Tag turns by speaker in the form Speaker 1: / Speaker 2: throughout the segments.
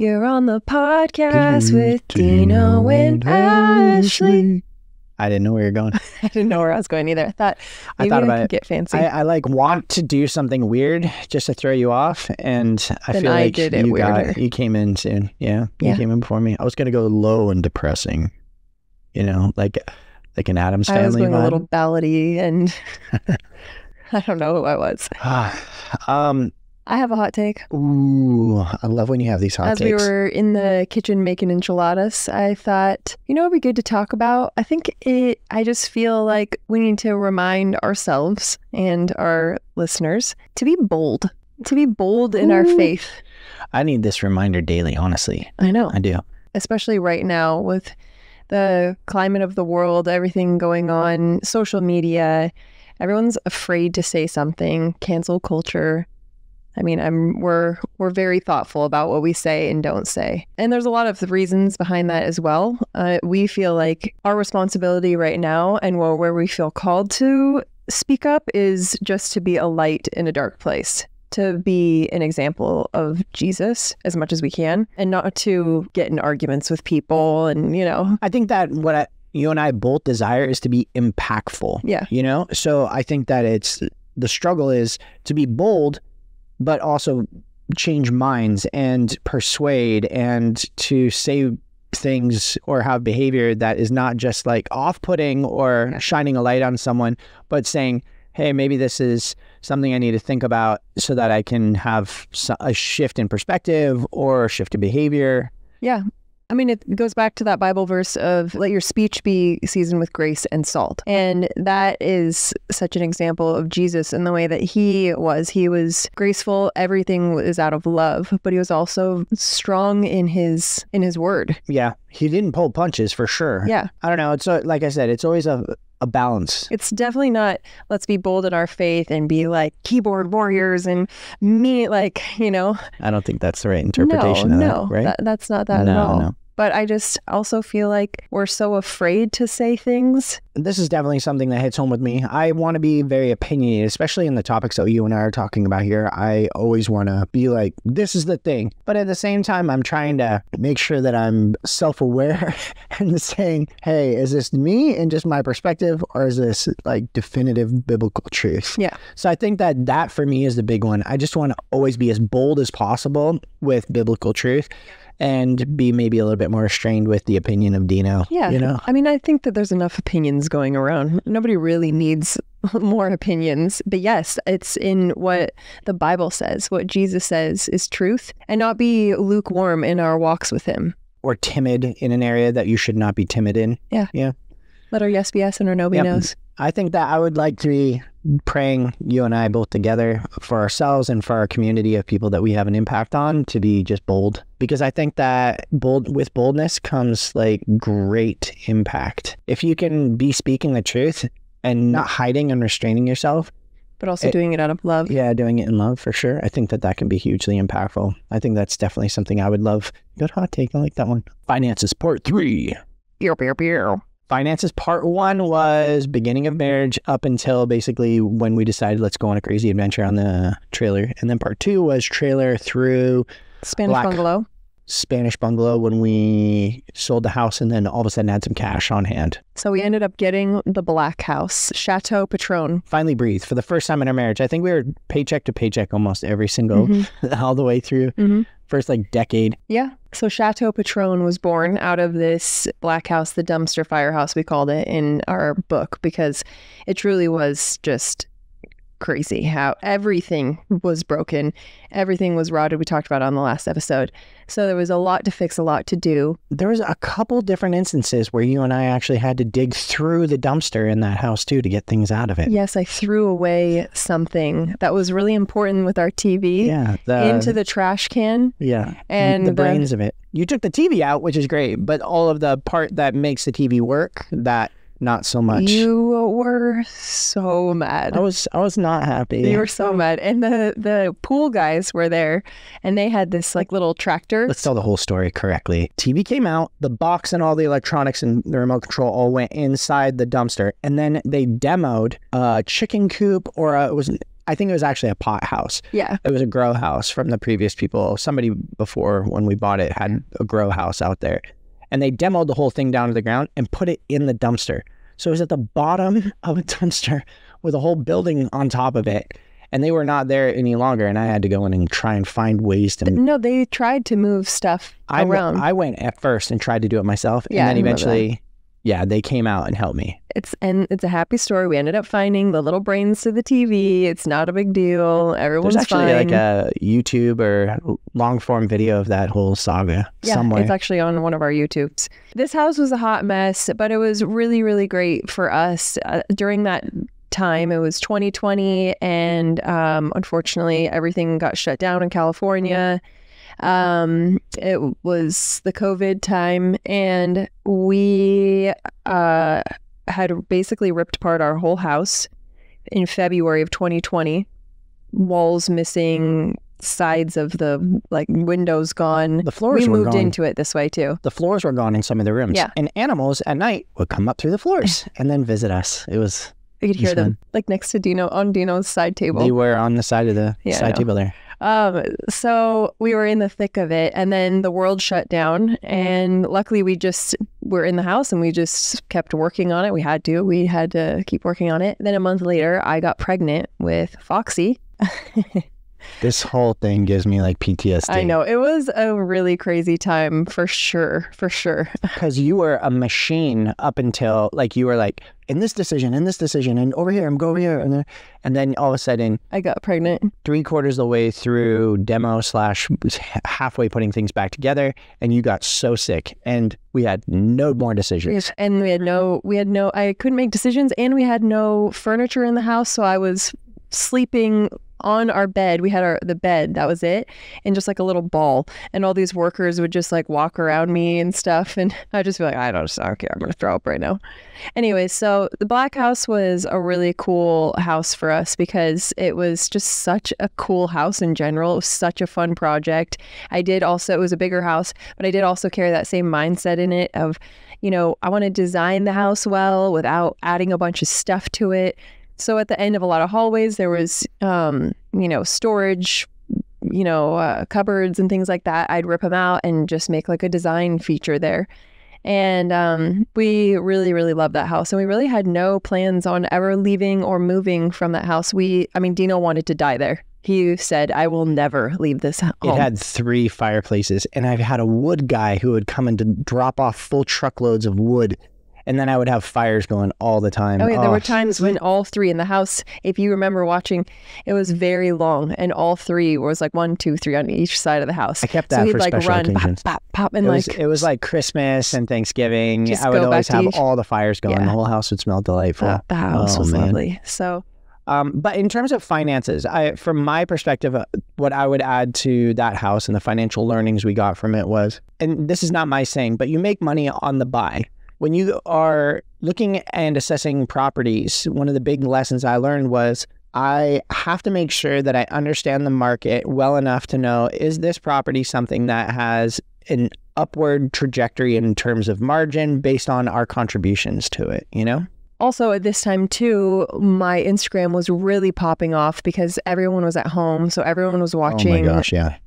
Speaker 1: You're on the podcast with Dino and Ashley.
Speaker 2: I didn't know where you're going.
Speaker 1: I didn't know where I was going either. I thought about it. Get fancy.
Speaker 2: I like want to do something weird just to throw you off, and I feel like you came in soon. Yeah, you came in before me. I was gonna go low and depressing, like an Addams Family.
Speaker 1: I was going
Speaker 2: vibe.
Speaker 1: a little ballady, and I don't know who I was. I have a hot take.
Speaker 2: Ooh, I love when you have these hot takes.
Speaker 1: As we were in the kitchen making enchiladas, I thought, it'd be good to talk about. I just feel like we need to remind ourselves and our listeners to be bold in our faith.
Speaker 2: I need this reminder daily, honestly.
Speaker 1: I know.
Speaker 2: I do.
Speaker 1: Especially right now with the climate of the world, everything going on, social media, everyone's afraid to say something, cancel culture. I mean, we're very thoughtful about what we say and don't say. And there's a lot of reasons behind that as well. We feel like our responsibility right now and where we feel called to speak up is just to be a light in a dark place, to be an example of Jesus as much as we can, and not to get in arguments with people. And,
Speaker 2: I think that you and I both desire is to be impactful.
Speaker 1: Yeah.
Speaker 2: So I think that the struggle is to be bold, but also change minds and persuade and to say things or have behavior that is not just like off-putting or shining a light on someone, but saying, hey, maybe this is something I need to think about so that I can have a shift in perspective or a shift in behavior.
Speaker 1: Yeah. I mean, it goes back to that Bible verse of let your speech be seasoned with grace and salt. And that is such an example of Jesus in the way that he was. He was graceful. Everything was out of love, but he was also strong in his word.
Speaker 2: Yeah. He didn't pull punches for sure.
Speaker 1: Yeah.
Speaker 2: I don't know. It's like I said, it's always a balance.
Speaker 1: It's definitely not, let's be bold in our faith and be like keyboard warriors and me, I
Speaker 2: don't think that's the right interpretation of that, right?
Speaker 1: That's not that at all. No. But I just also feel like we're so afraid to say things.
Speaker 2: This is definitely something that hits home with me. I want to be very opinionated, especially in the topics that you and I are talking about here. I always want to be like, this is the thing. But at the same time, I'm trying to make sure that I'm self-aware and saying, hey, is this me and just my perspective, or is this like definitive biblical truth?
Speaker 1: Yeah.
Speaker 2: So I think that for me is the big one. I just want to always be as bold as possible with biblical truth, and be maybe a little bit more restrained with the opinion of Dino.
Speaker 1: Yeah. I mean, I think that there's enough opinions going around. Nobody really needs more opinions. But yes, it's in what the Bible says, what Jesus says is truth, and not be lukewarm in our walks with him.
Speaker 2: Or timid in an area that you should not be timid in.
Speaker 1: Yeah.
Speaker 2: Yeah.
Speaker 1: Let our yes be yes and our no be no's.
Speaker 2: I think that I would like to be praying, you and I both together, for ourselves and for our community of people that we have an impact on, to be just bold. Because I think that with boldness comes like great impact. If you can be speaking the truth and not hiding and restraining yourself.
Speaker 1: But also doing it out of love.
Speaker 2: Yeah, doing it in love for sure. I think that can be hugely impactful. I think that's definitely something I would love. Good hot take. I like that one. Finances part 3.
Speaker 1: Pew, pew, pew.
Speaker 2: Finances part 1 was beginning of marriage up until basically when we decided let's go on a crazy adventure on the trailer. And then part 2 was trailer through Spanish bungalow when we sold the house and then all of a sudden had some cash on hand.
Speaker 1: So we ended up getting the black house, Chateau Petrone.
Speaker 2: Finally breathed for the first time in our marriage. I think we were paycheck to paycheck almost every single, all the way through. First decade.
Speaker 1: Yeah. So Chateau Petrone was born out of this black house, the dumpster firehouse, we called it in our book, because it truly was just crazy how everything was broken. Everything was rotted. We talked about it on the last episode. So there was a lot to fix, a lot to do.
Speaker 2: There was a couple different instances where you and I actually had to dig through the dumpster in that house too to get things out of it.
Speaker 1: Yes, I threw away something that was really important with our TV into the trash can.
Speaker 2: Yeah,
Speaker 1: and
Speaker 2: the brains of it. You took the TV out, which is great, but all of the part that makes the TV work, that not so much.
Speaker 1: You were so mad.
Speaker 2: I was not happy.
Speaker 1: You were so mad. And the pool guys were there, and they had this like little tractor.
Speaker 2: Let's tell the whole story correctly. TV came out, the box and all the electronics and the remote control all went inside the dumpster, and then they demoed a chicken coop, or it was I think it was actually a pot house.
Speaker 1: Yeah.
Speaker 2: It was a grow house from the previous people. Somebody before, when we bought it, had a grow house out there. And they demoed the whole thing down to the ground and put it in the dumpster. So it was at the bottom of a dumpster with a whole building on top of it. And they were not there any longer. And I had to go in and try and find ways to...
Speaker 1: No, they tried to move stuff around.
Speaker 2: I went at first and tried to do it myself.
Speaker 1: Yeah,
Speaker 2: and then eventually, they came out and helped me.
Speaker 1: It's a happy story. We ended up finding the little brains to the TV. It's not a big deal. Everyone's
Speaker 2: There's actually
Speaker 1: fine.
Speaker 2: like a YouTube or long form video of that whole saga somewhere.
Speaker 1: It's actually on one of our YouTubes. This house was a hot mess, but it was really, really great for us. During that time, it was 2020, and unfortunately, everything got shut down in California. It was the COVID time, and we had basically ripped apart our whole house in February of 2020. Walls missing, sides of the windows gone.
Speaker 2: The floors were gone.
Speaker 1: We moved into it this way too.
Speaker 2: The floors were gone in some of the rooms.
Speaker 1: Yeah.
Speaker 2: And animals at night would come up through the floors and then visit us. It was...
Speaker 1: We could hear them next to Dino, on Dino's side table.
Speaker 2: They were on the side of the side table there.
Speaker 1: So we were in the thick of it, and then the world shut down, and luckily we were in the house and we just kept working on it. We had to keep working on it. Then a month later, I got pregnant with Foxy.
Speaker 2: This whole thing gives me like PTSD.
Speaker 1: I know. It was a really crazy time for sure.
Speaker 2: Because you were a machine up until you were like, in this decision, and over here, I'm going over here. And then all of a sudden,
Speaker 1: I got pregnant. 3/4
Speaker 2: of the way through demo / halfway putting things back together, and you got so sick, and we had no more decisions.
Speaker 1: Yes, and I couldn't make decisions, and we had no furniture in the house, so I was sleeping on our bed. We had the bed, that was it, and just like a little ball, and all these workers would just walk around me and stuff, and I'd just be like, I don't care, I'm gonna throw up right now. Anyway, so the Black House was a really cool house for us because it was just such a cool house in general. It was such a fun project. It was a bigger house, but I did also carry that same mindset in it of, I want to design the house well without adding a bunch of stuff to it. So at the end of a lot of hallways, there was, storage, cupboards and things like that. I'd rip them out and just make a design feature there. And we really, really loved that house. And we really had no plans on ever leaving or moving from that house. Dino wanted to die there. He said, I will never leave this home.
Speaker 2: It had 3 fireplaces, and I've had a wood guy who would come in to drop off full truckloads of wood. And then I would have fires going all the time.
Speaker 1: Oh, yeah. There were times when all 3 in the house, if you remember watching, it was very long. And all 3 was 1, 2, 3 on each side of the house.
Speaker 2: I kept that for special occasions.
Speaker 1: Pop, pop, and
Speaker 2: it was like Christmas and Thanksgiving. I would always have all the fires going. Yeah. The whole house would smell delightful.
Speaker 1: The house was lovely. So...
Speaker 2: but in terms of finances, from my perspective, what I would add to that house and the financial learnings we got from it was, and this is not my saying, but you make money on the buy. When you are looking and assessing properties, one of the big lessons I learned was I have to make sure that I understand the market well enough to know, is this property something that has an upward trajectory in terms of margin based on our contributions to it, Also, at this time, too, my Instagram was really popping off because everyone was at home. So everyone was watching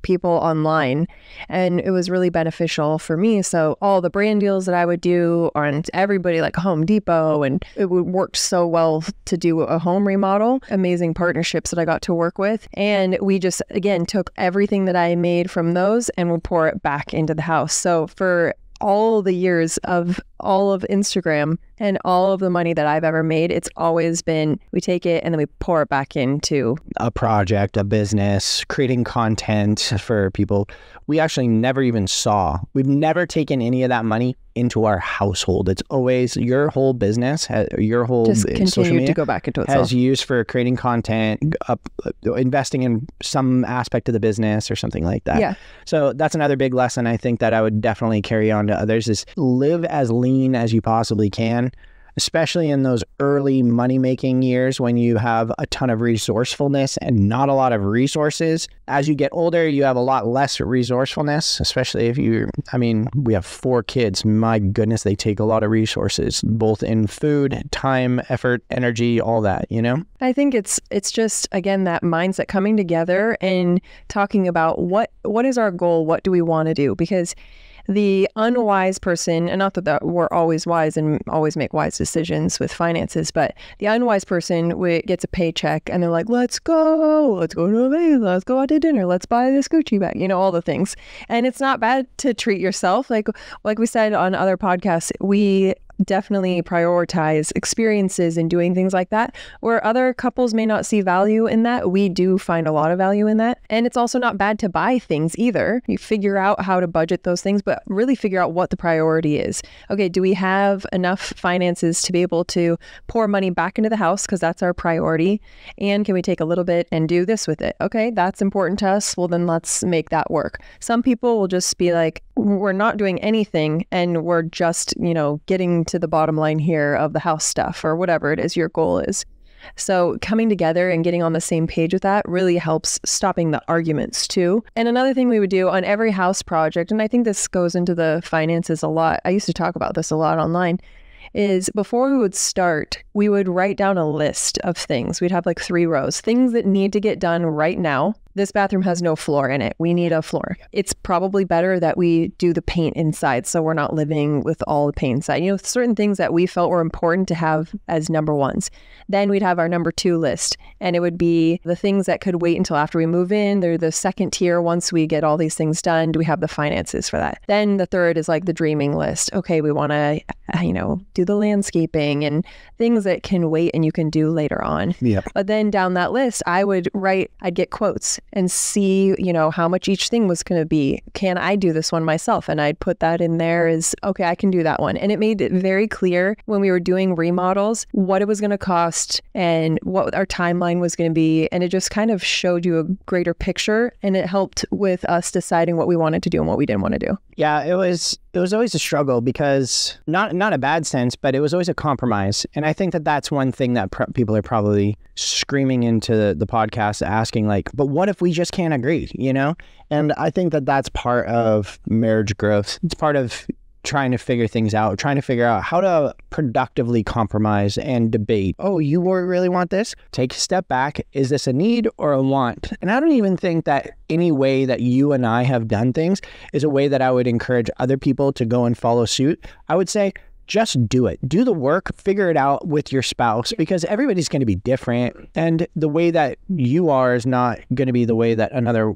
Speaker 2: people online. And it was really beneficial for me. So all the brand deals that I would do on everybody like Home Depot, and it worked so well to do a home remodel. Amazing partnerships that I got to work with. And we just, again, took everything that I made from those and would pour it back into the house. So for all the years of all of Instagram and all of the money that I've ever made, it's always been, we take it and then we pour it back into a project, a business, creating content for people we actually never even saw. We've never taken any of that money into our household. It's always your whole business, your whole
Speaker 1: just
Speaker 2: social media
Speaker 1: to go back into itself.
Speaker 2: Has used for creating content, investing in some aspect of the business or something like that.
Speaker 1: Yeah.
Speaker 2: So that's another big lesson I think that I would definitely carry on to others is live as lean as you possibly can. especially in those early money-making years when you have a ton of resourcefulness and not a lot of resources. As you get older, you have a lot less resourcefulness, especially if we have 4 kids. My goodness, they take a lot of resources, both in food, time, effort, energy, all that,
Speaker 1: I think it's just, again, that mindset coming together and talking about what is our goal? What do we want to do? Because the unwise person, and not that we're always wise and always make wise decisions with finances, but the unwise person gets a paycheck and they're like, let's go to Vegas, let's go out to dinner, let's buy this Gucci bag, all the things. And it's not bad to treat yourself. Like we said on other podcasts, we definitely prioritize experiences and doing things like that, where other couples may not see value in that. We do find a lot of value in that. And it's also not bad to buy things either. You figure out how to budget those things, but really figure out what the priority is. Okay, do we have enough finances to be able to pour money back into the house because that's our priority? And can we take a little bit and do this with it? Okay, that's important to us. Well, then let's make that work. Some people will just be like, we're not doing anything and we're just, getting to the bottom line here of the house stuff or whatever it is your goal is. So coming together and getting on the same page with that really helps stopping the arguments too. And another thing we would do on every house project, and I think this goes into the finances a lot, I used to talk about this a lot online, is before we would start, we would write down a list of things. We'd have like 3 rows, things that need to get done right now. This bathroom has no floor in it. We need a floor. It's probably better that we do the paint inside so we're not living with all the paint inside. Certain things that we felt were important to have as number ones. Then we'd have our number 2 list, and it would be the things that could wait until after we move in. They're the second tier. Once we get all these things done, do we have the finances for that? Then the third is like the dreaming list. Okay, we want to, do the landscaping and things that can wait and you can do later on.
Speaker 2: Yeah.
Speaker 1: But then down that list, I'd get quotes and see, how much each thing was going to be. Can I do this one myself? And I'd put that in there as, okay, I can do that one. And it made it very clear when we were doing remodels, what it was going to cost and what our timeline was going to be. And it just kind of showed you a greater picture, and it helped with us deciding what we wanted to do and what we didn't want to do.
Speaker 2: Yeah, it was always a struggle because not a bad sense, but it was always a compromise. And I think that's one thing that people are probably screaming into the podcast asking, like, but what if we just can't agree, And I think that's part of marriage growth. It's part of trying to figure things out, trying to figure out how to productively compromise and debate. Oh, you really want this? Take a step back. Is this a need or a want? And I don't even think that any way that you and I have done things is a way that I would encourage other people to go and follow suit. I would say, just do it. Do the work, figure it out with your spouse, because everybody's going to be different. And the way that you are is not going to be the way that another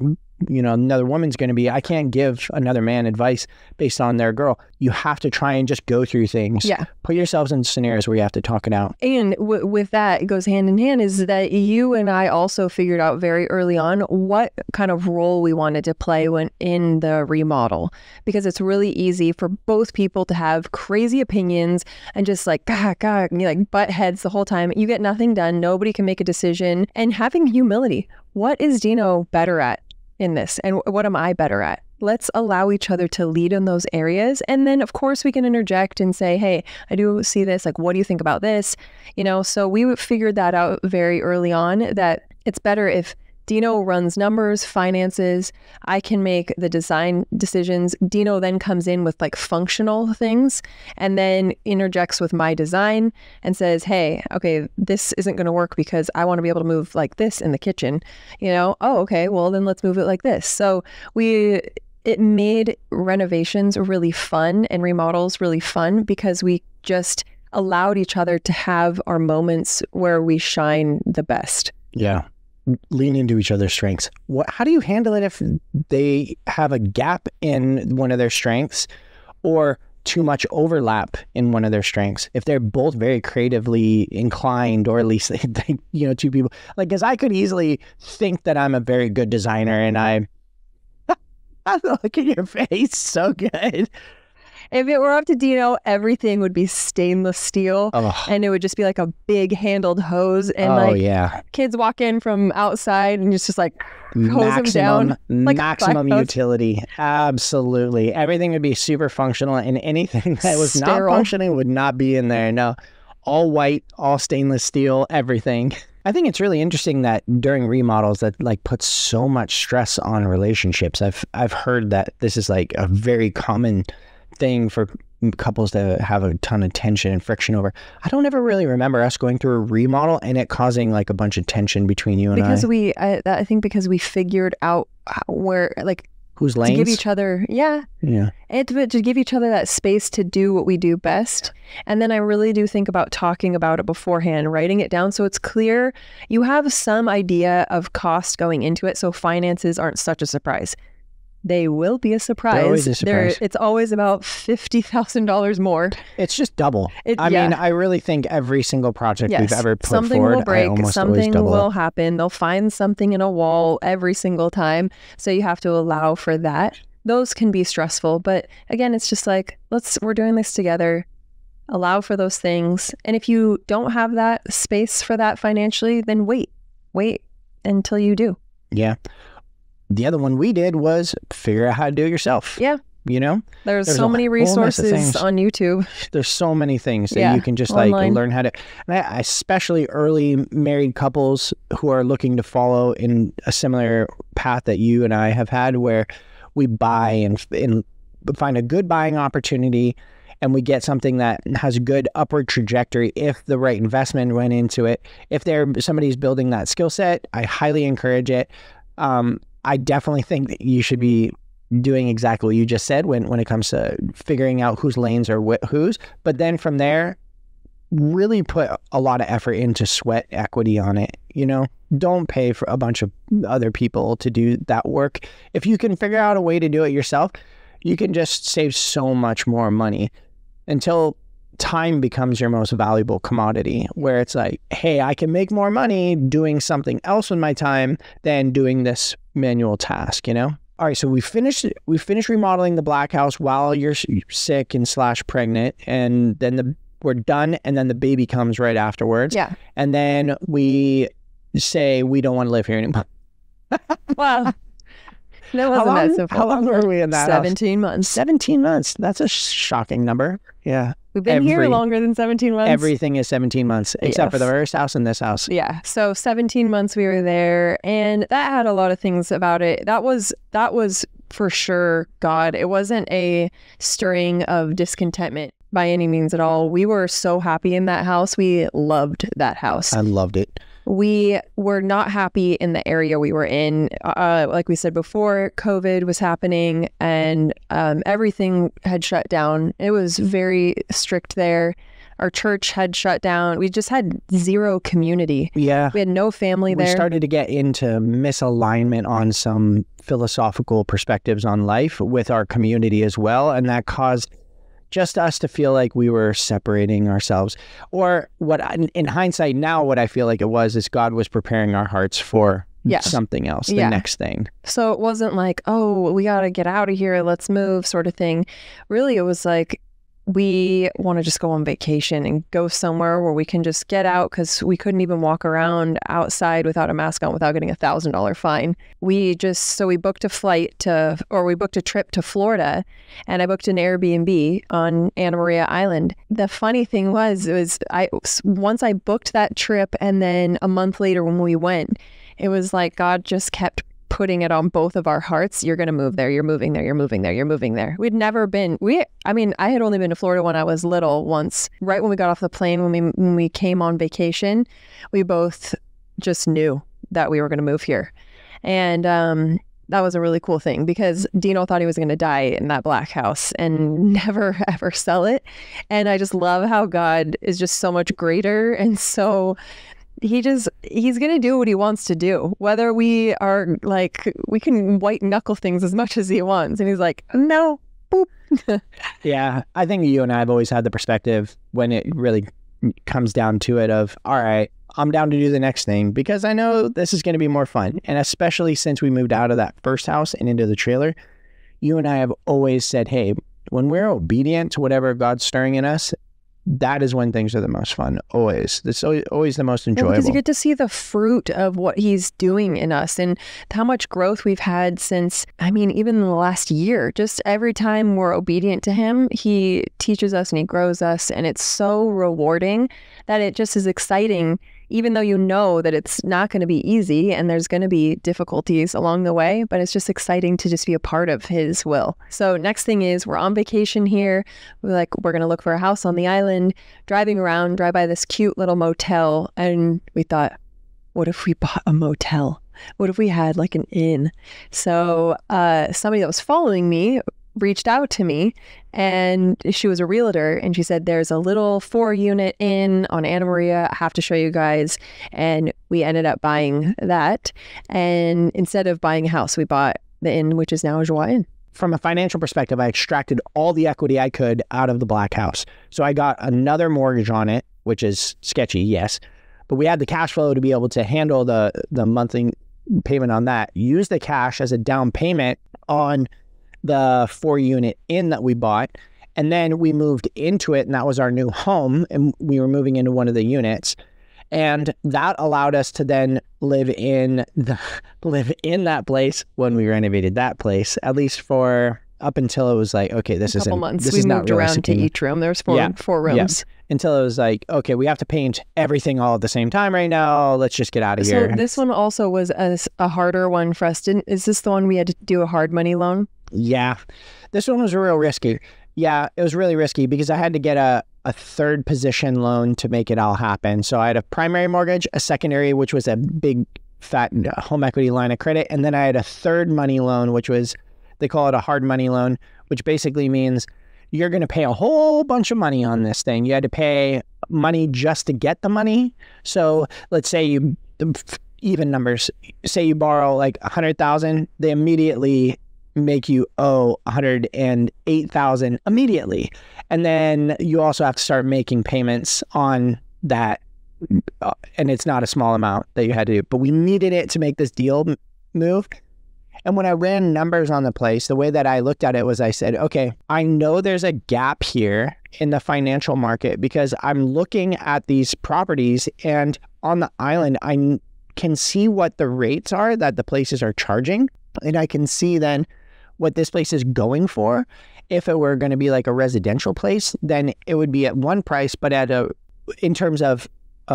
Speaker 2: woman's going to be. I can't give another man advice based on their girl. You have to try and just go through things.
Speaker 1: Yeah.
Speaker 2: Put yourselves in scenarios where you have to talk it out.
Speaker 1: And with that, it goes hand in hand, is that you and I also figured out very early on what kind of role we wanted to play when in the remodel, because it's really easy for both people to have crazy opinions and just like, butt heads the whole time. You get nothing done. Nobody can make a decision. And having humility. What is Dino better at in this? And what am I better at? Let's allow each other to lead in those areas. And then of course we can interject and say, hey, I do see this. Like, what do you think about this? So we figured that out very early on, that it's better if Dino runs numbers, finances. I can make the design decisions. Dino then comes in with like functional things and then interjects with my design and says, hey, okay, this isn't going to work because I want to be able to move like this in the kitchen. Oh, okay, well then let's move it like this. So it made renovations really fun and remodels really fun because we just allowed each other to have our moments where we shine the best.
Speaker 2: Yeah. Lean into each other's strengths. How do you handle it if they have a gap in one of their strengths or too much overlap in one of their strengths? If they're both very creatively inclined, or at least they two people, like, because I could easily think that I'm a very good designer and I look at your face, so good.
Speaker 1: If it were up to Dino, everything would be stainless steel, and it would just be like a big handled hose. And kids walk in from outside and it's just like hose them down.
Speaker 2: Maximum utility. Absolutely. Everything would be super functional, and anything that was not functioning would not be in there. No. all white, all stainless steel, everything. I think it's really interesting that during remodels that like puts so much stress on relationships. I've heard that this is like a very common thing for couples to have a ton of tension and friction over. I don't ever really remember us going through a remodel and it causing like a bunch of tension between you and
Speaker 1: I think because we figured out where, like,
Speaker 2: whose lanes?
Speaker 1: To give each other, yeah. And to give each other that space to do what we do best. And then I really do think about talking about it beforehand, writing it down so it's clear. You have some idea of cost going into it, so finances aren't such a surprise. They will be a surprise.
Speaker 2: They're always a surprise.
Speaker 1: It's always about $50,000 more.
Speaker 2: It's just double. I mean, I really think every single project we've ever put
Speaker 1: something
Speaker 2: forward,
Speaker 1: will break,
Speaker 2: I almost
Speaker 1: something
Speaker 2: always
Speaker 1: will happen. They'll find something in a wall every single time. So you have to allow for that. Those can be stressful. But again, it's just like, we're doing this together. Allow for those things. And if you don't have that space for that financially, then wait until you do.
Speaker 2: Yeah. The other one we did was figure out how to do it yourself.
Speaker 1: Yeah.
Speaker 2: You know?
Speaker 1: There's so many resources on YouTube.
Speaker 2: There's so many things that you can just online. Like learn how to, and I especially early married couples who are looking to follow in a similar path that you and I have had, where we buy and find a good buying opportunity and we get something that has a good upward trajectory if the right investment went into it. If somebody's building that skill set, I highly encourage it. I definitely think that you should be doing exactly what you just said when it comes to figuring out whose lanes are whose. But then from there, really put a lot of effort into sweat equity on it. You know, don't pay for a bunch of other people to do that work. If you can figure out a way to do it yourself, you can just save so much more money until time becomes your most valuable commodity, where it's like, hey, I can make more money doing something else with my time than doing this manual task, you know? All right, so we finished remodeling the black house while you're sick and / pregnant, and then we're done, and then the baby comes right afterwards.
Speaker 1: Yeah.
Speaker 2: And then we say we don't want to live here anymore.
Speaker 1: Wow. That wasn't that simple.
Speaker 2: How long were we in that
Speaker 1: 17 months.
Speaker 2: 17 months. That's a shocking number. Yeah.
Speaker 1: We've been here longer than 17 months.
Speaker 2: Everything is 17 months, except for the first house and this house.
Speaker 1: Yeah. So 17 months we were there, and that had a lot of things about it. That was for sure God. It wasn't a stirring of discontentment by any means at all. We were so happy in that house. We loved that house.
Speaker 2: I loved it.
Speaker 1: We were not happy in the area we were in. Like we said before, COVID was happening and everything had shut down. It was very strict there. Our church had shut down. We just had zero community.
Speaker 2: Yeah.
Speaker 1: We had no family there.
Speaker 2: We started to get into misalignment on some philosophical perspectives on life with our community as well. And that caused just us to feel like we were separating ourselves. Or in hindsight now, what I feel like it was is God was preparing our hearts for something else, the next thing.
Speaker 1: So it wasn't like, oh, we got to get out of here, let's move sort of thing. Really, it was like, we want to just go on vacation and go somewhere where we can just get out, because we couldn't even walk around outside without a mask on without getting $1,000 fine. We booked we booked a trip to Florida, and I booked an Airbnb on Anna Maria Island. The funny thing was once I booked that trip, and then a month later when we went, it was like God just kept putting it on both of our hearts. You're going to move there. You're moving there. You're moving there. You're moving there. We'd never been, I had only been to Florida when I was little once, right when we got off the plane, when we came on vacation, we both just knew that we were going to move here. And that was a really cool thing, because Dino thought he was going to die in that black house and never ever sell it. And I just love how God is just so much greater, and so he's going to do what he wants to do, whether we are like, we can white knuckle things as much as he wants. And he's like, no, boop.
Speaker 2: Yeah. I think you and I have always had the perspective when it really comes down to it of, all right, I'm down to do the next thing because I know this is going to be more fun. And especially since we moved out of that first house and into the trailer, you and I have always said, hey, when we're obedient to whatever God's stirring in us, that is when things are the most fun. Always. It's always the most enjoyable.
Speaker 1: Because you get to see the fruit of what he's doing in us and how much growth we've had since, I mean, even in the last year. Just every time we're obedient to him, he teaches us and he grows us. And it's so rewarding that it just is exciting, even though you know that it's not going to be easy and there's going to be difficulties along the way, but it's just exciting to just be a part of his will. So next thing is we're on vacation here. We're going to look for a house on the island, driving around, drive by this cute little motel. And we thought, what if we bought a motel? What if we had like an inn? So somebody that was following me reached out to me, and she was a realtor, and she said there's a little 4-unit inn on Anna Maria. I have to show you guys. And we ended up buying that, and instead of buying a house, we bought the inn, which is now a Joie Inn.
Speaker 2: From a financial perspective, I extracted all the equity I could out of the black house. So I got another mortgage on it, which is sketchy, yes, but we had the cash flow to be able to handle the monthly payment on that. Use the cash as a down payment on the 4-unit inn that we bought, and then we moved into it, and that was our new home, and we were moving into one of the units, and that allowed us to then live in that place when we renovated that place, at least for up until it was like, okay, this isn't,
Speaker 1: months.
Speaker 2: This
Speaker 1: we
Speaker 2: is
Speaker 1: moved
Speaker 2: not
Speaker 1: around to each room. There's four rooms.
Speaker 2: Until it was like, okay, we have to paint everything all at the same time right now. Let's just get out of here.
Speaker 1: So this one also was a harder one for us. Is this the one we had to do a hard money loan?
Speaker 2: Yeah, this one was real risky. Yeah, it was really risky because I had to get a third position loan to make it all happen. So I had a primary mortgage, a secondary, which was a big fat home equity line of credit. And then I had a third money loan, which was, they call it a hard money loan, which basically means you're going to pay a whole bunch of money on this thing. You had to pay money just to get the money. So let's say even numbers, say you borrow like 100,000, they immediately make you owe 108,000 immediately. And then you also have to start making payments on that. And it's not a small amount that you had to do, but we needed it to make this deal move. And when I ran numbers on the place, the way that I looked at it was I said, okay, I know there's a gap here in the financial market because I'm looking at these properties, and on the island, I can see what the rates are that the places are charging. And I can see then what this place is going for. If it were going to be like a residential place, then it would be at one price, but in terms of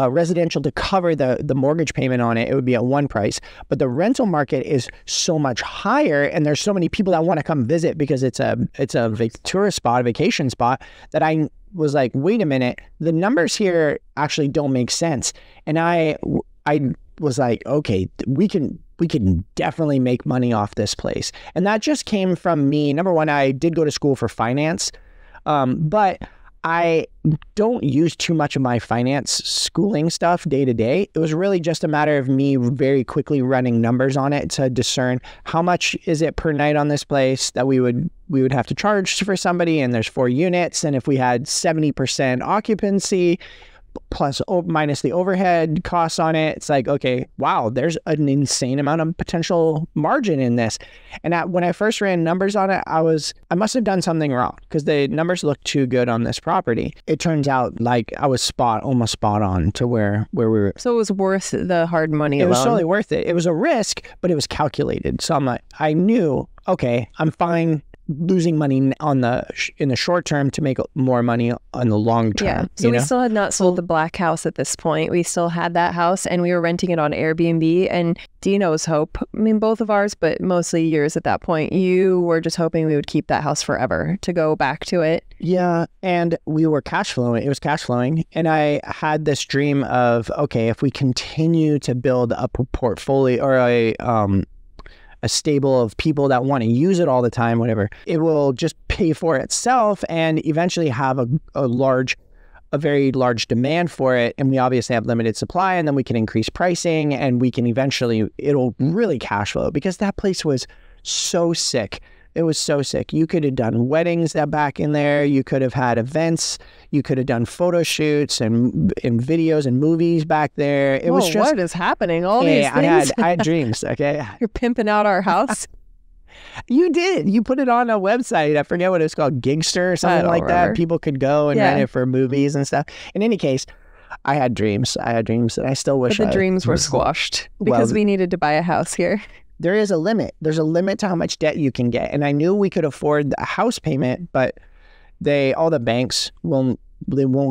Speaker 2: residential to cover the mortgage payment on it, it would be at one price. But the rental market is so much higher, and there's so many people that want to come visit because it's a tourist spot, a vacation spot, that I was like, wait a minute, the numbers here actually don't make sense. And I was like, okay, we can definitely make money off this place. And that just came from me. Number one, I did go to school for finance, but I don't use too much of my finance schooling stuff day to day. It was really just a matter of me very quickly running numbers on it to discern how much is it per night on this place that we would have to charge for somebody. And there's 4 units. And if we had 70% occupancy, plus minus the overhead costs on it, it's like, okay, wow, there's an insane amount of potential margin in this. And when I first ran numbers on it, I must have done something wrong because the numbers looked too good on this property. It turns out like I was almost spot on to where we were.
Speaker 1: So it was worth the hard money
Speaker 2: It
Speaker 1: loan.
Speaker 2: was totally worth it. It was a risk, but it was calculated. So I'm like, I knew, okay, I'm fine losing money in the short term to make more money on the long term.
Speaker 1: Yeah. So we still had not sold the black house at this point. We still had that house, and we were renting it on Airbnb. And Dino's hope, I mean, both of ours, but mostly yours at that point, you were just hoping we would keep that house forever to go back to it.
Speaker 2: Yeah. And we were cash flowing. It was cash flowing. And I had this dream of, okay, if we continue to build up a portfolio or a stable of people that want to use it all the time, whatever, it will just pay for itself and eventually have a very large demand for it. And we obviously have limited supply, and then we can increase pricing, and we can it'll really cash flow because that place was so sick. It was so sick. You could have done weddings back in there. You could have had events. You could have done photo shoots and videos and movies back there.
Speaker 1: What is happening? All these things.
Speaker 2: I had dreams. Okay.
Speaker 1: You're pimping out our house.
Speaker 2: You did. You put it on a website. I forget what it's called, Gigster or something like that. People could go and rent it for movies and stuff. In any case, I had dreams. And I still wish
Speaker 1: But the dreams were squashed because we needed to buy a house here.
Speaker 2: There is a limit. There's a limit to how much debt you can get. And I knew we could afford a house payment, but all the banks won't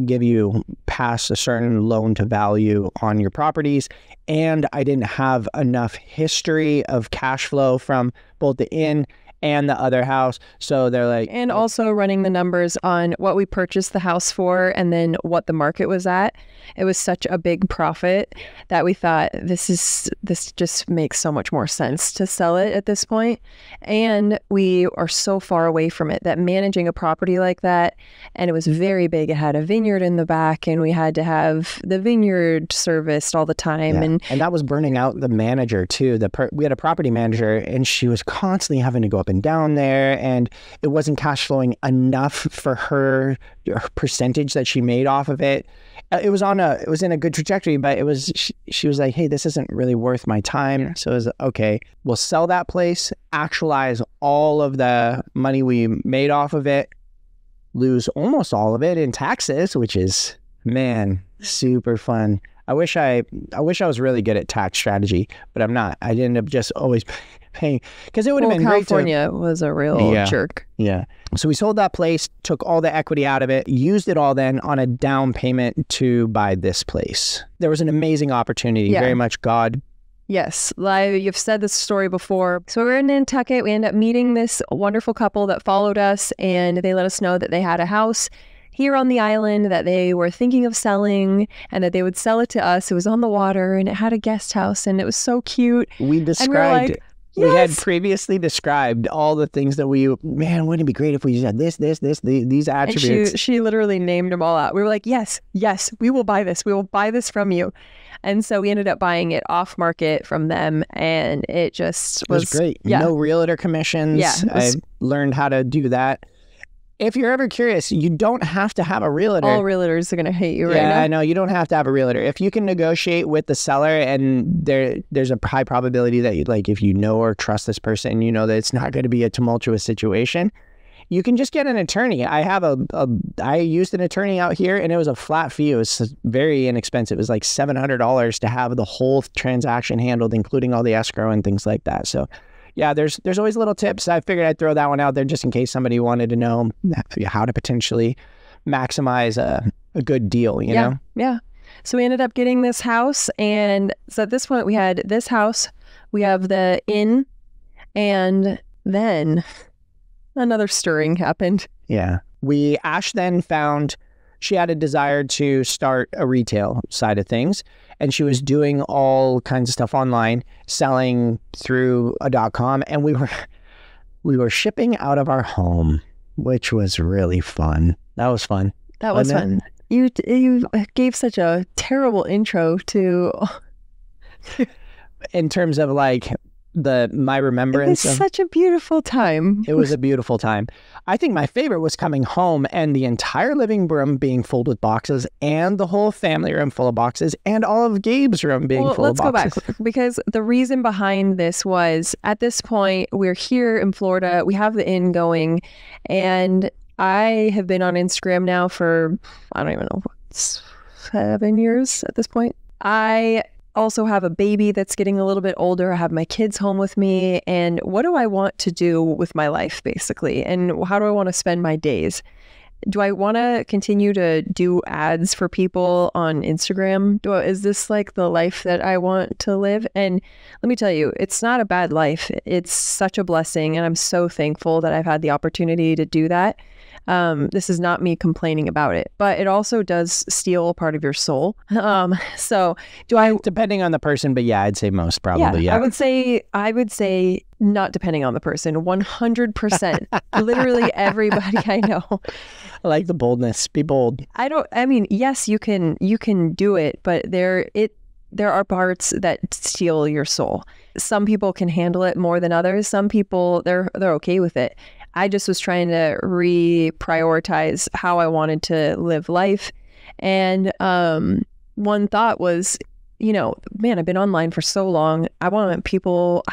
Speaker 2: give you past a certain loan to value on your properties. And I didn't have enough history of cash flow from both the inn and the other house. So they're like...
Speaker 1: And also running the numbers on what we purchased the house for and then what the market was at. It was such a big profit that we thought this just makes so much more sense to sell it at this point. And we are so far away from it that managing a property like that, and it was very big. It had a vineyard in the back and we had to have the vineyard serviced all the time.
Speaker 2: Yeah. And that was burning out the manager too. We had a property manager and she was constantly having to go up and down there, and it wasn't cash flowing enough for her percentage that she made off of it. It was in a good trajectory, but she was like, hey, this isn't really worth my time. Yeah. So it was okay, we'll sell that place, actualize all of the money we made off of it, lose almost all of it in taxes, which is, man, super fun. I wish I was really good at tax strategy, but I'm not. I ended up just always paying, because it would have been great.
Speaker 1: California was a real jerk.
Speaker 2: Yeah. So we sold that place, took all the equity out of it, used it all then on a down payment to buy this place. There was an amazing opportunity, very much God.
Speaker 1: Yes, you've said this story before. So we were in Nantucket. We ended up meeting this wonderful couple that followed us, and they let us know that they had a house here on the island that they were thinking of selling and that they would sell it to us. It was on the water and it had a guest house and it was so cute.
Speaker 2: We described, we had previously described all the things that man, wouldn't it be great if we had this, these attributes.
Speaker 1: And she literally named them all out. We were like, yes, we will buy this. We will buy this from you. And so we ended up buying it off market from them, and it was
Speaker 2: great. Yeah. No realtor commissions. Yeah, I learned how to do that. If you're ever curious, you don't have to have a realtor.
Speaker 1: All realtors are going to hate you right now.
Speaker 2: Yeah, I know. You don't have to have a realtor. If you can negotiate with the seller, and there's a high probability that if you know or trust this person, you know that it's not going to be a tumultuous situation, you can just get an attorney. I used an attorney out here, and it was a flat fee. It was very inexpensive. It was like $700 to have the whole transaction handled, including all the escrow and things like that. So yeah, there's always little tips. I figured I'd throw that one out there just in case somebody wanted to know how to potentially maximize a good deal, you know?
Speaker 1: Yeah. So we ended up getting this house. And so at this point we had this house, we have the inn, and then another stirring happened.
Speaker 2: Yeah. Ash then found she had a desire to start a retail side of things, and she was doing all kinds of stuff online, selling through a .com, and we were shipping out of our home, which was really fun. That was fun.
Speaker 1: That was fun. You gave such a terrible intro to
Speaker 2: in terms of my remembrance.
Speaker 1: It was such a beautiful time.
Speaker 2: It was a beautiful time. I think my favorite was coming home and the entire living room being filled with boxes, and the whole family room full of boxes, and all of Gabe's room being full of boxes.
Speaker 1: Let's go back, because the reason behind this was, at this point, we're here in Florida. We have the inn going, and I have been on Instagram now for, I don't even know, 7 years at this point. I also have a baby that's getting a little bit older. I have my kids home with me. And what do I want to do with my life, basically? And how do I want to spend my days? Do I want to continue to do ads for people on Instagram? Is this the life that I want to live? And let me tell you, it's not a bad life. It's such a blessing. And I'm so thankful that I've had the opportunity to do that. This is not me complaining about it, but it also does steal a part of your soul. So
Speaker 2: depending on the person, but yeah, I'd say most probably. Yeah.
Speaker 1: I would say not depending on the person, 100%. Literally everybody I know.
Speaker 2: I like the boldness. Be bold.
Speaker 1: Yes, you can do it, but there are parts that steal your soul. Some people can handle it more than others. Some people, they're okay with it. I just was trying to reprioritize how I wanted to live life. And one thought was, man, I've been online for so long. I want people,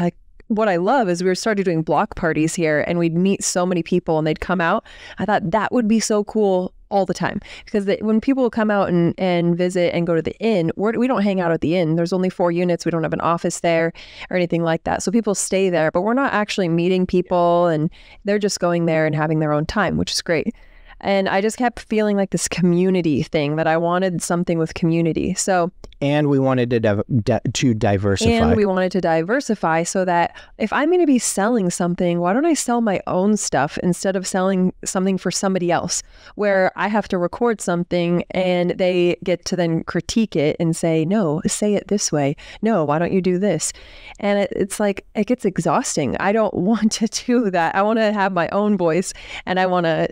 Speaker 1: what I love is we started doing block parties here, and we'd meet so many people and they'd come out. I thought that would be so cool all the time, because when people come out and visit and go to the inn, we don't hang out at the inn. There's only 4 units. We don't have an office there or anything like that. So people stay there, but we're not actually meeting people, and they're just going there and having their own time, which is great. And I just kept feeling like this community thing, that I wanted something with community. So,
Speaker 2: and we wanted to diversify.
Speaker 1: And we wanted to diversify so that if I'm going to be selling something, why don't I sell my own stuff instead of selling something for somebody else, where I have to record something and they get to then critique it and say, no, say it this way. No, why don't you do this? And it's like, it gets exhausting. I don't want to do that. I want to have my own voice, and I want to,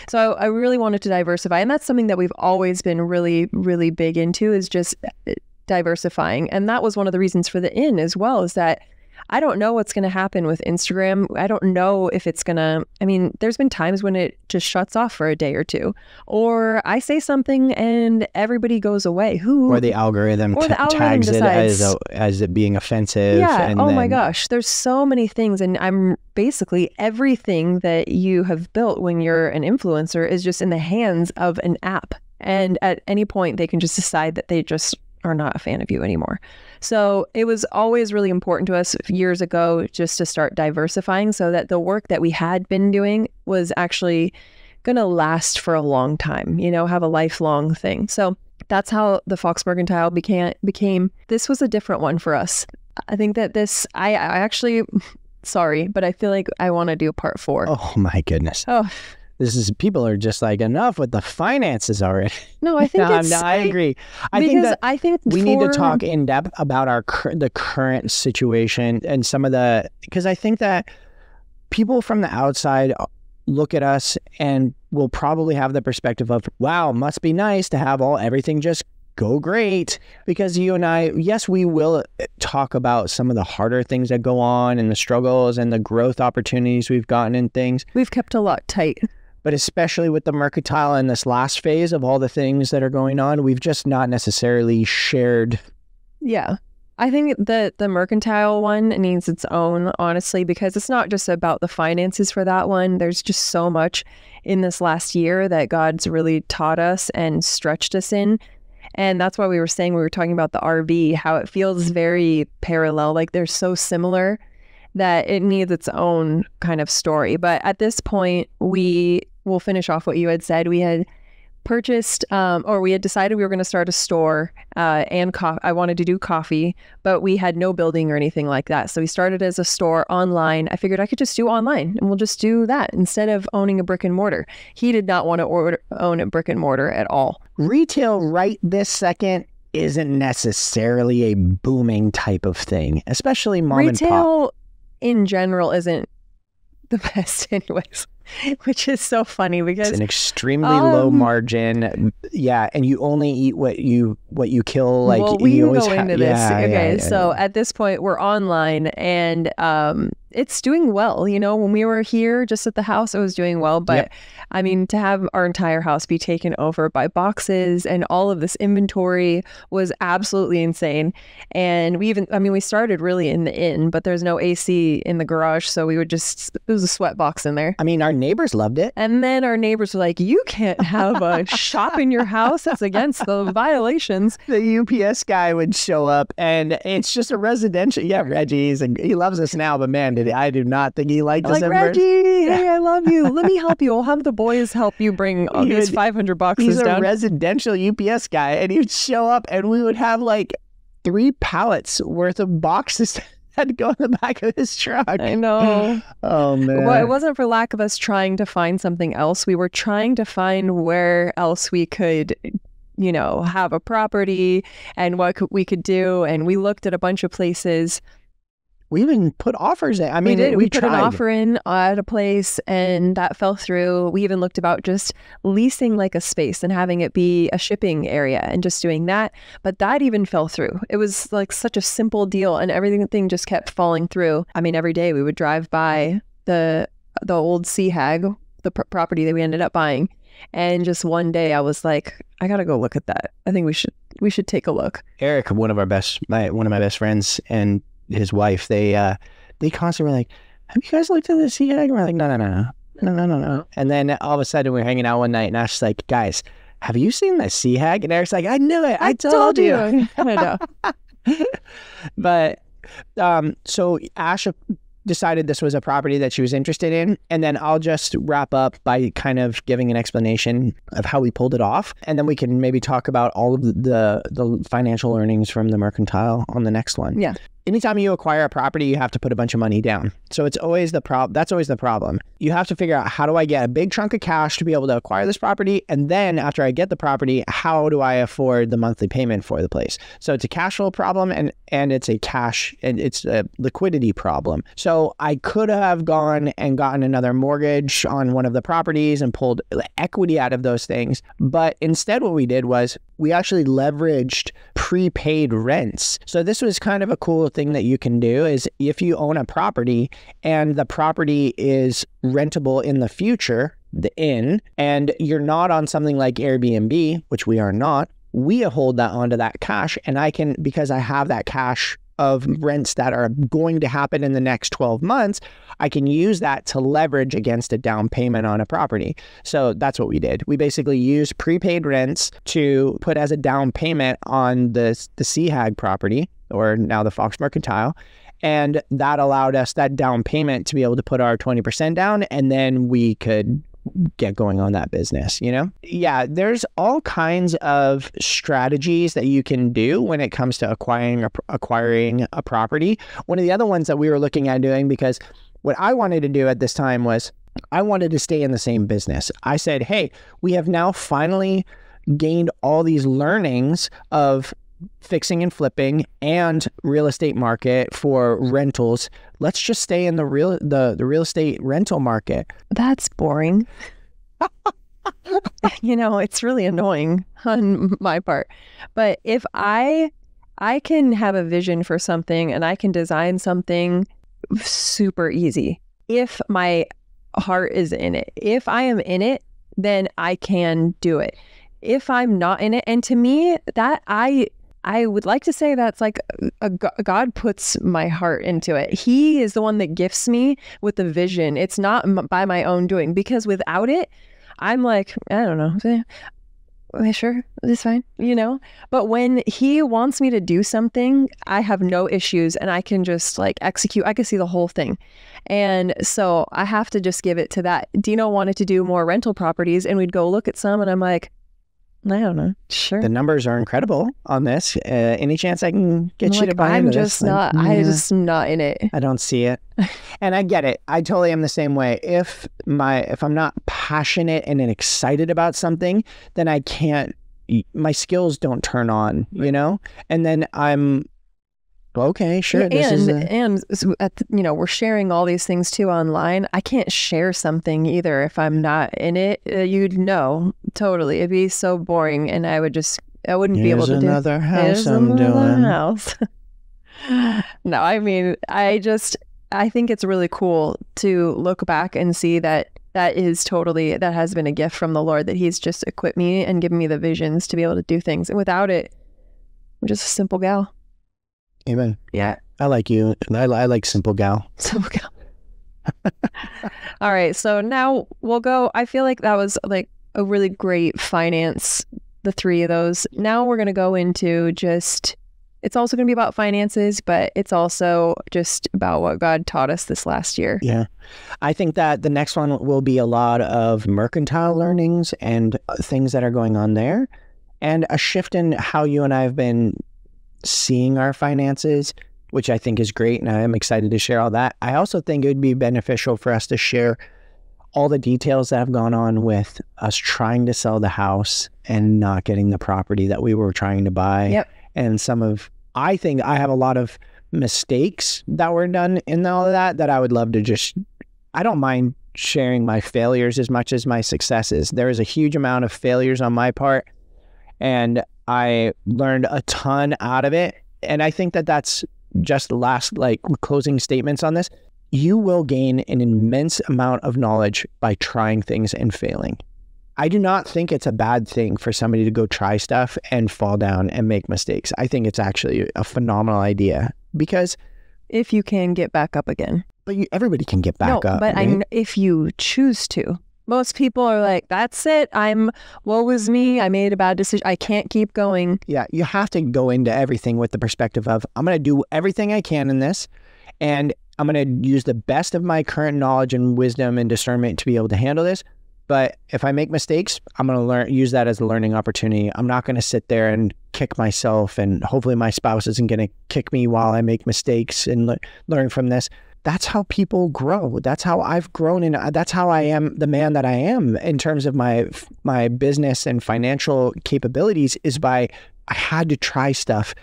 Speaker 1: so I really wanted to diversify. And that's something that we've always been really, really big into, is just diversifying. And that was one of the reasons for the inn as well, is that I don't know what's going to happen with Instagram. I don't know if it's going to, there's been times when it just shuts off for a day or two, or I say something and everybody goes away.
Speaker 2: Or the algorithm tags decides it as it being offensive.
Speaker 1: Yeah. And my gosh, there's so many things. And I'm basically, everything that you have built when you're an influencer is just in the hands of an app. And at any point, they can just decide that they just are not a fan of you anymore. So it was always really important to us years ago just to start diversifying, so that the work that we had been doing was actually going to last for a long time, have a lifelong thing. So that's how the Fox Mercantile became. This was a different one for us. I think that I actually, sorry, but I feel like I want to do part 4.
Speaker 2: Oh my goodness.
Speaker 1: Oh.
Speaker 2: People are just like, enough with the finances already.
Speaker 1: No, I think
Speaker 2: I agree. I think we need to talk in depth about the current situation and some of because I think that people from the outside look at us and will probably have the perspective of, wow, must be nice to have everything just go great. Because you and I, yes, we will talk about some of the harder things that go on and the struggles and the growth opportunities we've gotten in things.
Speaker 1: We've kept a lot tight.
Speaker 2: But especially with the Mercantile and this last phase of all the things that are going on, we've just not necessarily shared.
Speaker 1: Yeah. I think that the Mercantile one needs its own, honestly, because it's not just about the finances for that one. There's just so much in this last year that God's really taught us and stretched us in. And that's why we were talking about the RV, how it feels very parallel, like they're so similar that it needs its own kind of story. But at this point, we will finish off what you had said. We had purchased, or we had decided we were going to start a store and I wanted to do coffee, but we had no building or anything like that. So we started as a store online. I figured I could just do online, and we'll just do that instead of owning a brick and mortar. He did not want to own a brick and mortar at all.
Speaker 2: Retail right this second isn't necessarily a booming type of thing, especially mom and pop.
Speaker 1: Retail in general isn't the best anyways. Which is so funny because
Speaker 2: it's an extremely low margin. Yeah, and you only eat what you kill. Like,
Speaker 1: well, we can go into this. Okay, so at this point we're online, and it's doing well. When we were here just at the house, it was doing well. But to have our entire house be taken over by boxes and all of this inventory was absolutely insane. And we started really in the inn, but there's no AC in the garage, so it was a sweat box in there.
Speaker 2: Our neighbors loved it.
Speaker 1: And then our neighbors were like, you can't have a shop in your house. That's against the violations.
Speaker 2: The UPS guy would show up, and it's just a residential. Yeah, Reggie's, and he loves us now, but man, I do not think he liked us.
Speaker 1: Like, Reggie, hey, I love you. Let me help you. We'll have the boys help you bring all these 500 boxes down.
Speaker 2: He's a residential UPS guy, and he would show up, and we would have like 3 pallets worth of boxes had to go in the back of his truck.
Speaker 1: I know.
Speaker 2: Oh, man.
Speaker 1: Well, it wasn't for lack of us trying to find something else. We were trying to find where else we could, have a property and what we could do. And we looked at a bunch of places.
Speaker 2: We even put offers in.
Speaker 1: We did. We put an offer in at a place, and that fell through. We even looked about just leasing like a space and having it be a shipping area and just doing that. But that even fell through. It was like such a simple deal, and everything just kept falling through. Every day we would drive by the old Sea Hag, the property that we ended up buying. And just one day I was like, I got to go look at that. I think we should take a look.
Speaker 2: Eric, one of my best friends, and his wife, they they constantly were like, have you guys looked at the sea hag? We're like, no. And then all of a sudden we're hanging out one night and Ash's like, guys, have you seen the sea hag? And Eric's like, I knew it. I told you.
Speaker 1: I know.
Speaker 2: But so Ash decided this was a property that she was interested in. And then I'll just wrap up by kind of giving an explanation of how we pulled it off. And then we can maybe talk about all of the financial earnings from the mercantile on the next one.
Speaker 1: Yeah.
Speaker 2: Anytime you acquire a property, you have to put a bunch of money down. So it's always that's always the problem. You have to figure out, how do I get a big chunk of cash to be able to acquire this property? And then after I get the property, how do I afford the monthly payment for the place? So it's a cash flow problem and it's a liquidity problem. So I could have gone and gotten another mortgage on one of the properties and pulled equity out of those things. But instead what we did was we actually leveraged prepaid rents. So this was kind of a cool thing that you can do, is if you own a property and the property is rentable in the future, the inn, and you're not on something like Airbnb, which we are not, we hold that onto that cash, and I can, because I have that cash of rents that are going to happen in the next 12 months, I can use that to leverage against a down payment on a property. So that's what we did. We basically used prepaid rents to put as a down payment on the Sea Hag property, or now the Fox Mercantile. And that allowed us that down payment to be able to put our 20% down, and then we could get going on that business, you know? Yeah, there's all kinds of strategies that you can do when it comes to acquiring a property. One of the other ones that we were looking at doing, because what I wanted to do at this time was I wanted to stay in the same business. I said, hey, we have now finally gained all these learnings of fixing and flipping and real estate market for rentals. Let's just stay in the real estate rental market.
Speaker 1: That's boring. You know, it's really annoying on my part. But if I can have a vision for something and I can design something super easy, if my heart is in it, if I am in it, then I can do it. If I'm not in it, and to me, that I would like to say that's like God puts my heart into it. He is the one that gifts me with the vision. It's not by my own doing, because without it, I'm like, I don't know. Okay, sure, it's fine, you know? But when he wants me to do something, I have no issues and I can just like execute. I can see the whole thing. And so I have to just give it to that. Dino wanted to do more rental properties and we'd go look at some and I'm like, I don't know. Sure.
Speaker 2: The numbers are incredible on this. Any chance I can get you to buy into this?
Speaker 1: I'm just not in it.
Speaker 2: I don't see it. And I get it. I totally am the same way. If I'm not passionate and excited about something, then I can't, my skills don't turn on, you know? And then I'm, okay, sure.
Speaker 1: You know, we're sharing all these things too online. I can't share something either if I'm not in it. You'd know, totally. It'd be so boring, and I wouldn't be able to do.
Speaker 2: Another house I'm doing.
Speaker 1: House. No, I mean, I think it's really cool to look back and see that has been a gift from the Lord, that He's just equipped me and given me the visions to be able to do things. And without it, I'm just a simple gal.
Speaker 2: Amen.
Speaker 1: Yeah.
Speaker 2: I like you. I like simple gal.
Speaker 1: Simple gal. All right. So now we'll go. I feel like that was like a really great finance, the three of those. Now we're going to go into it's also going to be about finances, but it's also just about what God taught us this last year.
Speaker 2: Yeah. I think that the next one will be a lot of mercantile learnings and things that are going on there, and a shift in how you and I have been seeing our finances, which I think is great, and I am excited to share all that. I also think it would be beneficial for us to share all the details that have gone on with us trying to sell the house and not getting the property that we were trying to buy.
Speaker 1: Yep.
Speaker 2: And I think I have a lot of mistakes that were done in all of that I would love to I don't mind sharing my failures as much as my successes. There is a huge amount of failures on my part, and I learned a ton out of it. And I think that that's just the last closing statements on this. You will gain an immense amount of knowledge by trying things and failing. I do not think it's a bad thing for somebody to go try stuff and fall down and make mistakes. I think it's actually a phenomenal idea, because
Speaker 1: if you can get back up again.
Speaker 2: But everybody can get back up.
Speaker 1: But
Speaker 2: right?
Speaker 1: if you choose to. Most people are like, that's it. Woe is me. I made a bad decision. I can't keep going.
Speaker 2: Yeah, you have to go into everything with the perspective of, I'm going to do everything I can in this, and I'm going to use the best of my current knowledge and wisdom and discernment to be able to handle this. But if I make mistakes, I'm going to use that as a learning opportunity. I'm not going to sit there and kick myself, and hopefully my spouse isn't going to kick me while I make mistakes and learn from this. That's how people grow. That's how I've grown, and that's how I am the man that I am in terms of my business and financial capabilities, is by I had to try stuff.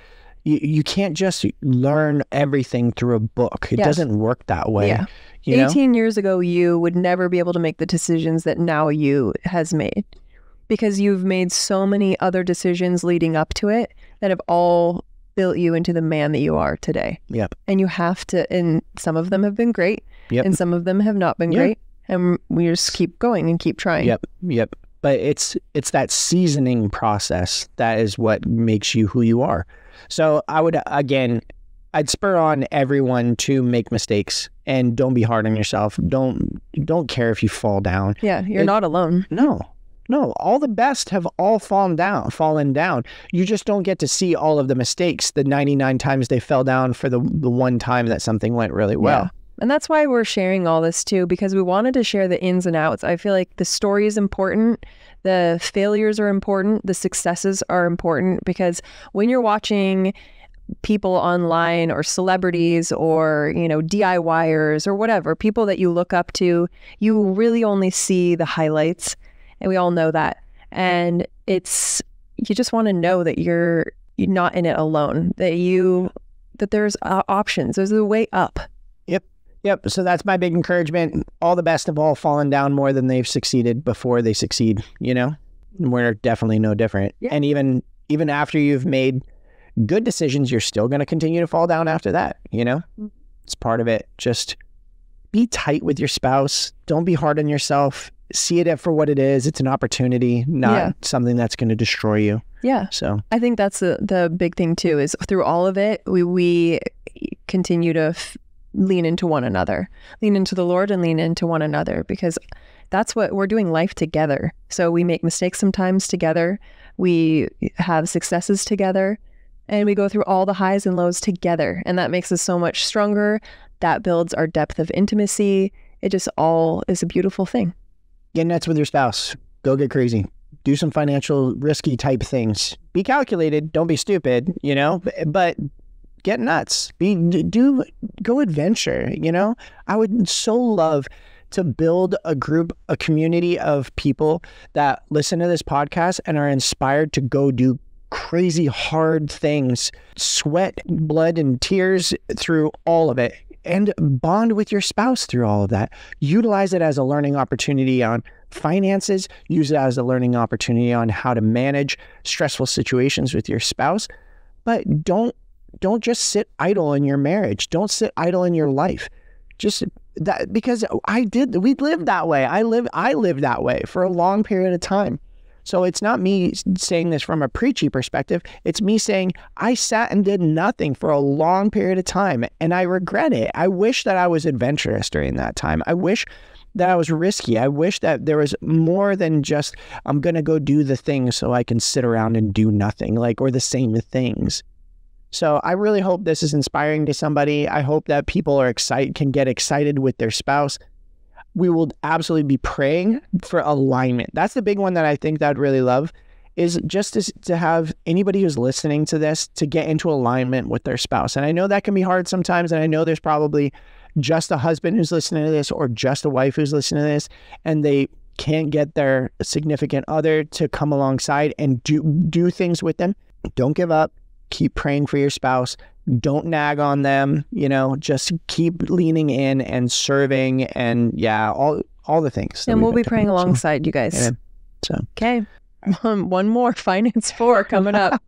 Speaker 2: You can't just learn everything through a book. It doesn't work that way.
Speaker 1: Yeah.
Speaker 2: You know?
Speaker 1: 18 years ago, you would never be able to make the decisions that now you has made, because you've made so many other decisions leading up to it that have all built you into the man that you are today.
Speaker 2: Yep.
Speaker 1: And you have to, and some of them have been great, and some of them have not been great. And we just keep going and keep trying.
Speaker 2: Yep. But it's that seasoning process that is what makes you who you are. So I'd spur on everyone to make mistakes, and don't be hard on yourself. Don't care if you fall down.
Speaker 1: Yeah, you're not alone.
Speaker 2: No, all the best have all fallen down. You just don't get to see all of the mistakes, the 99 times they fell down for the one time that something went really well.
Speaker 1: Yeah. And that's why we're sharing all this too, because we wanted to share the ins and outs. I feel like the story is important. The failures are important. The successes are important, because when you're watching people online or celebrities or, DIYers or whatever, people that you look up to, you really only see the highlights. And we all know that. And you just want to know that you're not in it alone, that there's options. There's a way up.
Speaker 2: Yep. So that's my big encouragement. All the best have all fallen down more than they've succeeded before they succeed, We're definitely no different. Yeah. And even after you've made good decisions, you're still going to continue to fall down after that, It's part of it. Just be tight with your spouse. Don't be hard on yourself. See it for what it is. It's an opportunity, not something that's going to destroy you.
Speaker 1: Yeah.
Speaker 2: So
Speaker 1: I think that's the big thing too, is through all of it, we continue to lean into one another, lean into the Lord and lean into one another, because that's what we're doing, life together. So we make mistakes sometimes together. We have successes together, and we go through all the highs and lows together. And that makes us so much stronger. That builds our depth of intimacy. It just all is a beautiful thing.
Speaker 2: Get nuts with your spouse. Go get crazy. Do some financial risky type things. Be calculated. Don't be stupid, but get nuts. Go adventure, I would so love to build a community of people that listen to this podcast and are inspired to go do crazy hard things, sweat, blood, and tears through all of it, and bond with your spouse through all of that. Utilize it as a learning opportunity on finances. Use it as a learning opportunity on how to manage stressful situations with your spouse. But don't just sit idle in your marriage. Don't sit idle in your life. Just that, because we lived that way. I lived that way for a long period of time. So it's not me saying this from a preachy perspective. It's me saying I sat and did nothing for a long period of time, and I regret it. I wish that I was adventurous during that time. I wish that I was risky. I wish that there was more than just, I'm going to go do the things so I can sit around and do nothing, or the same things. So I really hope this is inspiring to somebody. I hope that people can get excited with their spouse. We will absolutely be praying for alignment. That's the big one that I think that I'd really love, is just to have anybody who's listening to this to get into alignment with their spouse. And I know that can be hard sometimes. And I know there's probably just a husband who's listening to this, or just a wife who's listening to this, and they can't get their significant other to come alongside and do things with them. Don't give up. Keep praying for your spouse. Don't nag on them, just keep leaning in and serving, and all the things.
Speaker 1: And we'll be praying alongside you guys.
Speaker 2: Yeah. So,
Speaker 1: okay. One more, Finance 4 coming up.